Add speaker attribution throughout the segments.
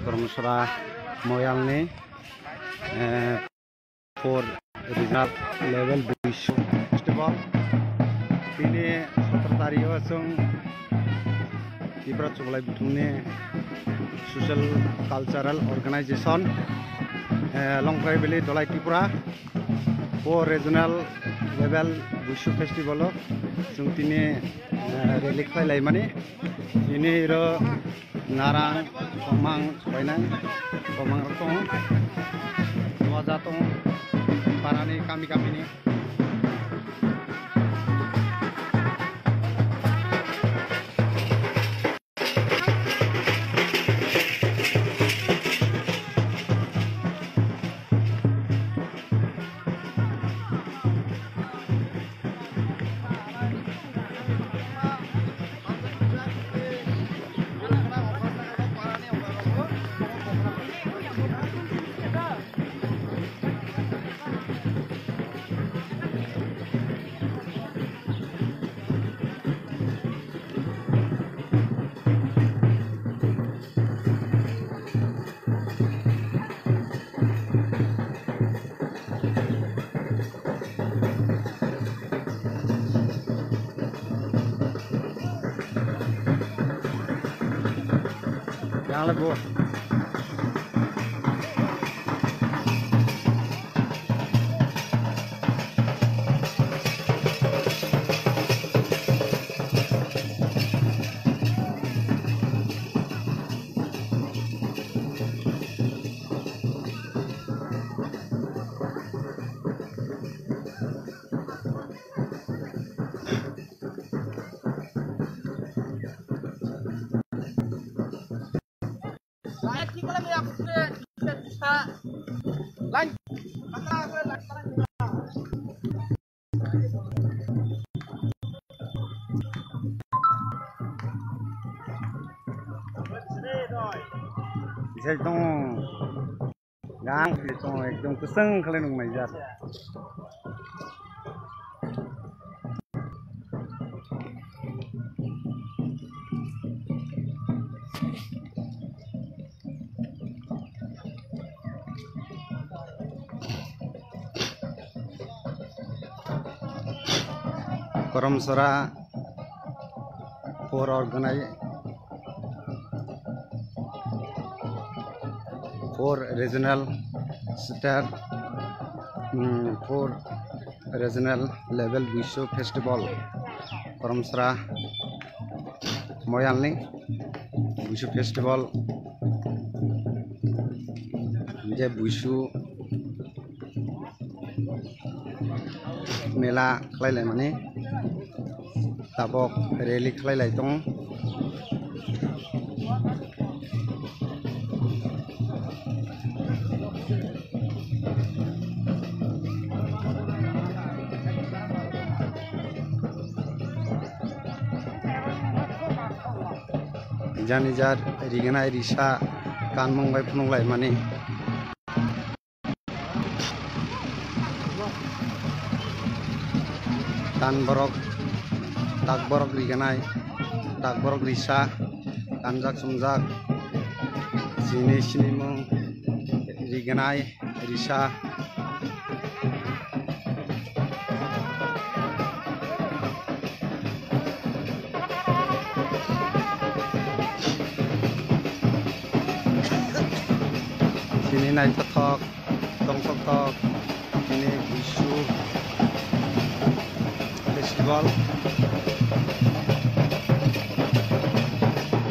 Speaker 1: Kormsara Moyalni for regional level Bishu festival. Ini 17 tarik asung Tripura Chuglai Buthumni social cultural organization Longprai Valley Dolai Tripura for regional level Bishu festival जों दिनै रेलि खालामनाय माने दिनै नारां कमां सबायनाय कमां दं दवाजा दं पारानि गामि गामिनि Jangan lebih. Saya tong gang itu ekdom kuseng kalian nung majar. Kormsara for organize for regional star for regional level Bishu festival Kormsara Moyalni Bishu festival je Bishu mela khlailai mane tabok rally khlailai tong Janijar Rigana Risha Kanmong by Punulai Mani Tanborok Takborok Riganai Takborok Risha Kanjak Sumjak Sini Sinimung Riganai Risha Sini naik tetok, tong tetok, ini Bishu festival,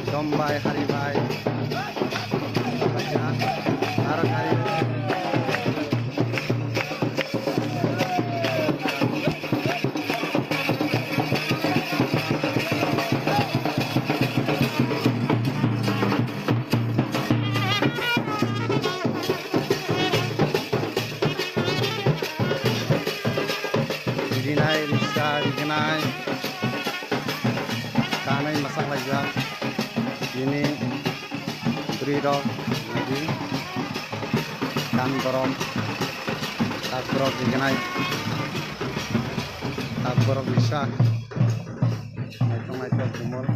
Speaker 1: dombai haribai, harap hari. Riganai kanai masak lajar ini berido lagi kan borok tak borok Riganai tak borok bisa naik umur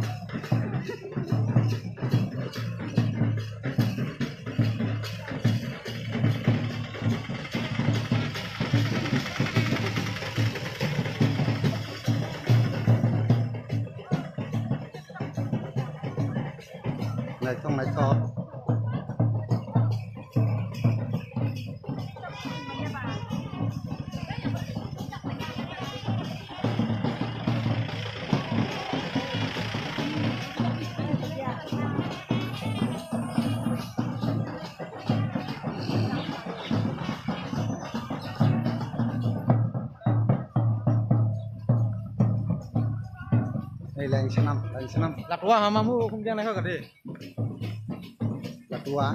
Speaker 1: ในทอในแรงชนะ
Speaker 2: Lạc qua mà mu không gian này có cái gì.
Speaker 1: là tua